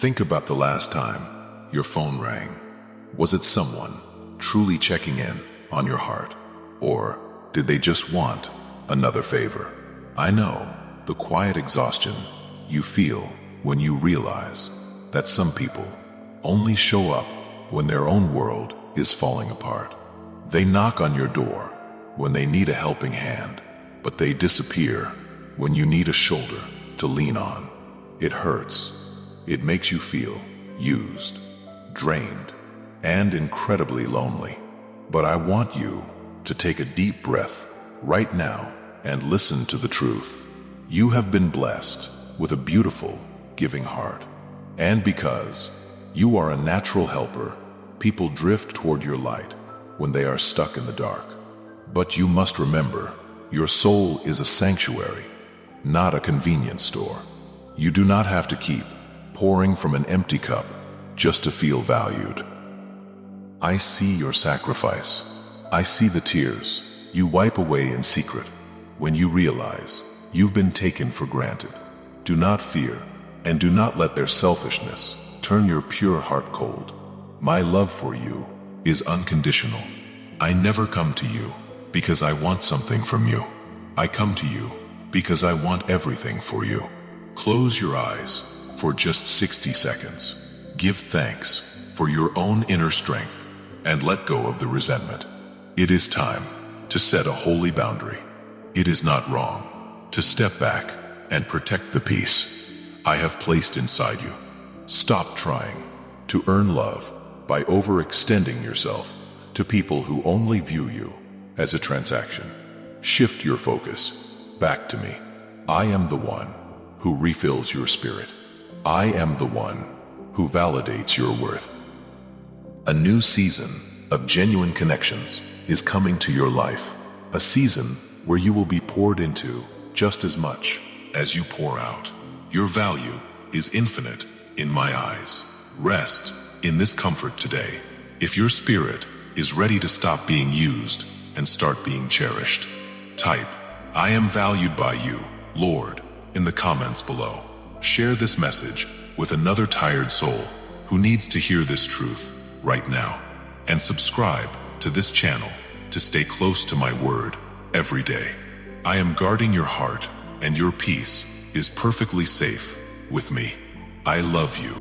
Think about the last time your phone rang. Was it someone truly checking in on your heart? Or did they just want another favor? I know the quiet exhaustion you feel when you realize that some people only show up when their own world is falling apart. They knock on your door when they need a helping hand, but they disappear when you need a shoulder to lean on. It hurts. It makes you feel used, drained, and incredibly lonely. But I want you to take a deep breath right now and listen to the truth. You have been blessed with a beautiful, giving heart. And because you are a natural helper, people drift toward your light when they are stuck in the dark. But you must remember, your soul is a sanctuary, not a convenience store. You do not have to keep pouring from an empty cup just to feel valued. I see your sacrifice. I see the tears you wipe away in secret when you realize you've been taken for granted. Do not fear, and do not let their selfishness turn your pure heart cold. My love for you is unconditional. I never come to you because I want something from you. I come to you because I want everything for you. Close your eyes for just 60 seconds. Give thanks for your own inner strength and let go of the resentment. It is time to set a holy boundary. It is not wrong to step back and protect the peace I have placed inside you. Stop trying to earn love by overextending yourself to people who only view you as a transaction. Shift your focus back to me. I am the one who refills your spirit. I am the one who validates your worth. A new season of genuine connections is coming to your life. A season where you will be poured into just as much as you pour out. Your value is infinite in my eyes. Rest in this comfort today. If your spirit is ready to stop being used and start being cherished, type, "I am valued by you, Lord," in the comments below. Share this message with another tired soul who needs to hear this truth right now. And subscribe to this channel to stay close to my word every day. I am guarding your heart, and your peace is perfectly safe with me. I love you.